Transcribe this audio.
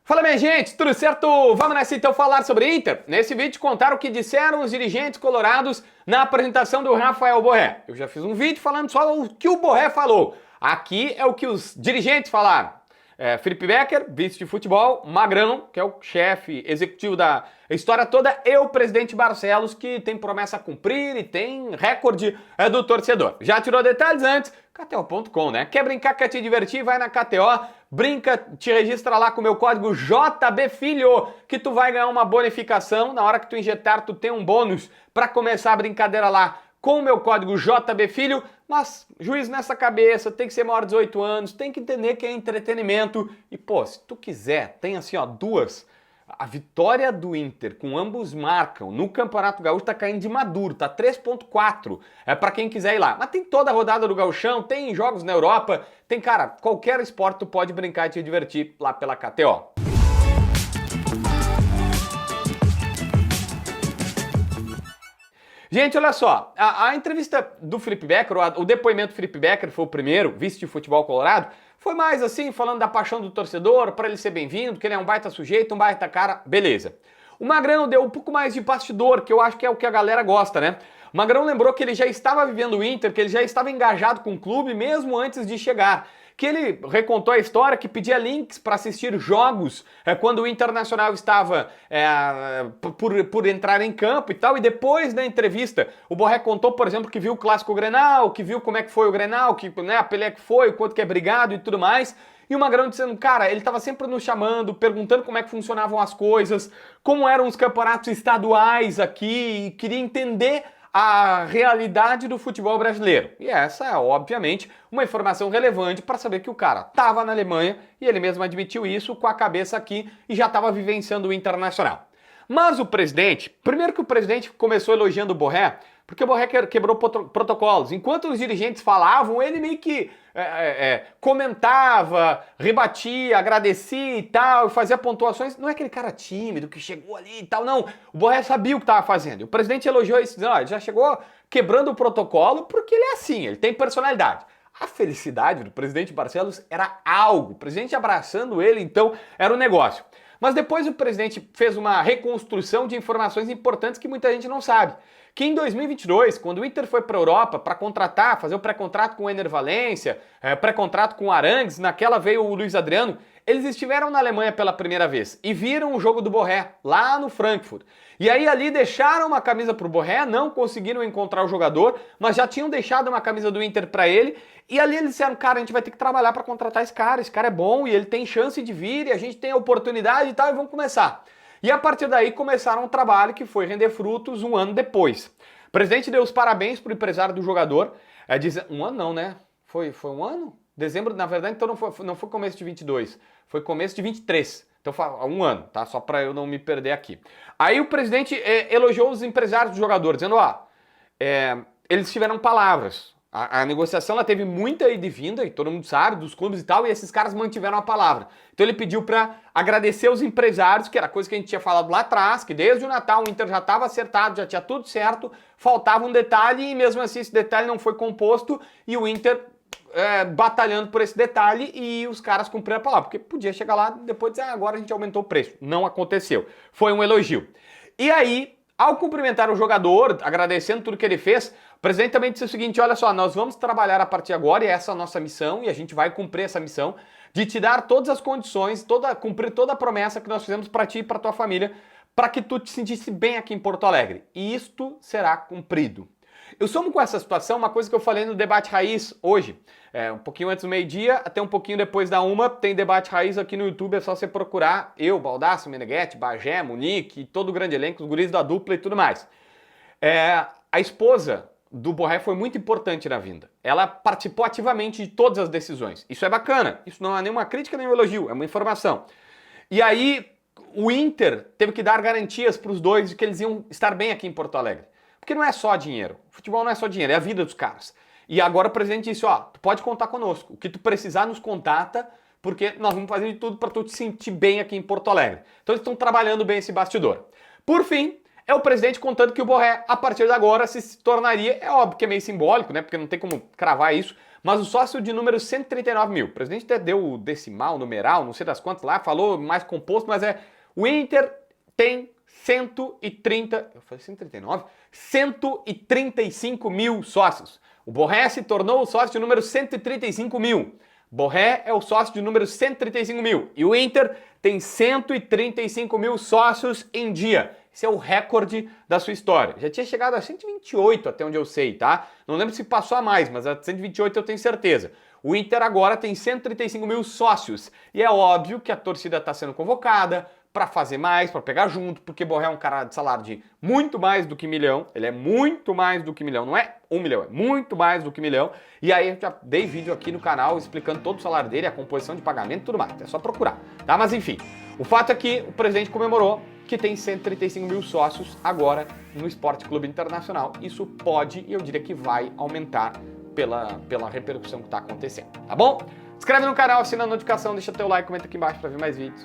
Fala, minha gente, tudo certo? Vamos nessa então falar sobre Inter? Nesse vídeo contar o que disseram os dirigentes colorados na apresentação do Rafael Borré. Eu já fiz um vídeo falando só o que o Borré falou. Aqui é o que os dirigentes falaram. Felipe Becker, vice de futebol, Magrão, que é o chefe executivo da história toda, e o presidente Barcelos, que tem promessa a cumprir e tem recorde do torcedor. Já tirou detalhes antes? KTO.com, né? Quer brincar, quer te divertir? Vai na KTO, brinca, te registra lá com o meu código JBFilho, que tu vai ganhar uma bonificação. Na hora que tu injetar, tu tem um bônus para começar a brincadeira lá com o meu código JBFilho. Mas, juiz nessa cabeça, tem que ser maior de 18 anos, tem que entender que é entretenimento. E, pô, se tu quiser, tem assim, ó, duas. A vitória do Inter, com ambos marcam, no Campeonato Gaúcho tá caindo de maduro, tá 3.4, pra quem quiser ir lá. Mas tem toda a rodada do Gauchão, tem jogos na Europa, tem, cara, qualquer esporte tu pode brincar e te divertir lá pela KTO. Gente, olha só, a entrevista do Felipe Becker, o depoimento do Felipe Becker foi o primeiro, vice de futebol colorado, foi mais assim, falando da paixão do torcedor, para ele ser bem-vindo, que ele é um baita sujeito, um baita cara, beleza. O Magrão deu um pouco mais de bastidor, que eu acho que é o que a galera gosta, né? O Magrão lembrou que ele já estava vivendo o Inter, que ele já estava engajado com o clube mesmo antes de chegar. Que ele recontou a história, que pedia links para assistir jogos quando o Internacional estava por entrar em campo e tal, e depois da entrevista o Borré contou, por exemplo, que viu o Clássico Grenal, que viu como é que foi o Grenal, que, né, a Pelé que foi, o quanto que é brigado e tudo mais, e o Magrão dizendo, cara, ele estava sempre nos chamando, perguntando como é que funcionavam as coisas, como eram os campeonatos estaduais aqui, e queria entender a realidade do futebol brasileiro. E essa é, obviamente, uma informação relevante para saber que o cara estava na Alemanha e ele mesmo admitiu isso com a cabeça aqui e já estava vivenciando o Internacional. Mas o presidente, primeiro que o presidente começou elogiando o Borré, porque o Borré quebrou protocolos. Enquanto os dirigentes falavam, ele meio que comentava, rebatia, agradecia e tal, e fazia pontuações. Não é aquele cara tímido que chegou ali e tal, não. O Borré sabia o que estava fazendo. E o presidente elogiou isso, dizendo, ó, já chegou quebrando o protocolo porque ele é assim, ele tem personalidade. A felicidade do presidente Barcelos era algo. O presidente abraçando ele, então, era um negócio. Mas depois o presidente fez uma reconstrução de informações importantes que muita gente não sabe. Que em 2022, quando o Inter foi para a Europa para contratar, fazer o pré-contrato com o Ener Valencia, pré-contrato com o Arangues, naquela veio o Luiz Adriano, eles estiveram na Alemanha pela primeira vez e viram o jogo do Borré, lá no Frankfurt. E aí ali deixaram uma camisa pro Borré, não conseguiram encontrar o jogador, mas já tinham deixado uma camisa do Inter para ele, e ali eles disseram, cara, a gente vai ter que trabalhar para contratar esse cara é bom e ele tem chance de vir e a gente tem a oportunidade e tal, e vamos começar. E a partir daí começaram um trabalho que foi render frutos um ano depois. O presidente deu os parabéns pro empresário do jogador, um ano não, né? Foi um ano? Dezembro, na verdade, então não foi começo de 22, foi começo de 23. Então foi um ano, tá? Só para eu não me perder aqui. Aí o presidente elogiou os empresários do jogador, dizendo, eles tiveram palavras. A negociação ela teve muita ida e vinda, e todo mundo sabe, dos clubes e tal, e esses caras mantiveram a palavra. Então ele pediu para agradecer os empresários, que era coisa que a gente tinha falado lá atrás, que desde o Natal o Inter já estava acertado, já tinha tudo certo, faltava um detalhe, e mesmo assim esse detalhe não foi composto, e o Inter batalhando por esse detalhe, e os caras cumpriram a palavra, porque podia chegar lá depois e dizer, agora a gente aumentou o preço. Não aconteceu. Foi um elogio. E aí, ao cumprimentar o jogador, agradecendo tudo que ele fez, o presidente também disse o seguinte, olha só, nós vamos trabalhar a partir de agora, e essa é a nossa missão, e a gente vai cumprir essa missão, de te dar todas as condições, cumprir toda a promessa que nós fizemos para ti e para tua família, para que tu te sentisse bem aqui em Porto Alegre. E isto será cumprido. Eu somo com essa situação uma coisa que eu falei no Debate Raiz hoje, um pouquinho antes do meio-dia, até um pouquinho depois da 1, tem Debate Raiz aqui no YouTube, é só você procurar, eu, Baldasso, Meneghetti, Bagé, Munique, todo o grande elenco, os guris da dupla e tudo mais. A esposa do Borré foi muito importante na vinda. Ela participou ativamente de todas as decisões. Isso é bacana, isso não é nenhuma crítica nem um elogio, é uma informação. E aí o Inter teve que dar garantias para os dois de que eles iam estar bem aqui em Porto Alegre. Porque não é só dinheiro. Futebol não é só dinheiro, é a vida dos caras. E agora o presidente disse, tu pode contar conosco. O que tu precisar nos contata, porque nós vamos fazer de tudo para tu te sentir bem aqui em Porto Alegre. Então eles estão trabalhando bem esse bastidor. Por fim, é o presidente contando que o Borré, a partir de agora, se tornaria, é óbvio que é meio simbólico, né? Porque não tem como cravar isso, Mas o sócio de número 139 mil, o presidente até deu o decimal, numeral, não sei das quantas lá, falou mais composto, mas o Inter tem 130, eu falei 139? 135 mil sócios. O Borré se tornou o sócio de número 135 mil. Borré é o sócio de número 135 mil. E o Inter tem 135 mil sócios em dia. Esse é o recorde da sua história. Já tinha chegado a 128 até onde eu sei, tá? Não lembro se passou a mais, mas a 128 eu tenho certeza. O Inter agora tem 135 mil sócios. E é óbvio que a torcida está sendo convocada para fazer mais, para pegar junto, porque Borré é um cara de salário de muito mais do que milhão, ele é muito mais do que milhão, não é 1 milhão, é muito mais do que milhão, e aí eu já dei vídeo aqui no canal explicando todo o salário dele, a composição de pagamento e tudo mais, é só procurar, tá? Mas enfim, o fato é que o presidente comemorou que tem 135 mil sócios agora no Esporte Clube Internacional, isso pode, e eu diria que vai aumentar pela repercussão que está acontecendo, tá bom? Se inscreve no canal, assina a notificação, deixa teu like, comenta aqui embaixo para ver mais vídeos.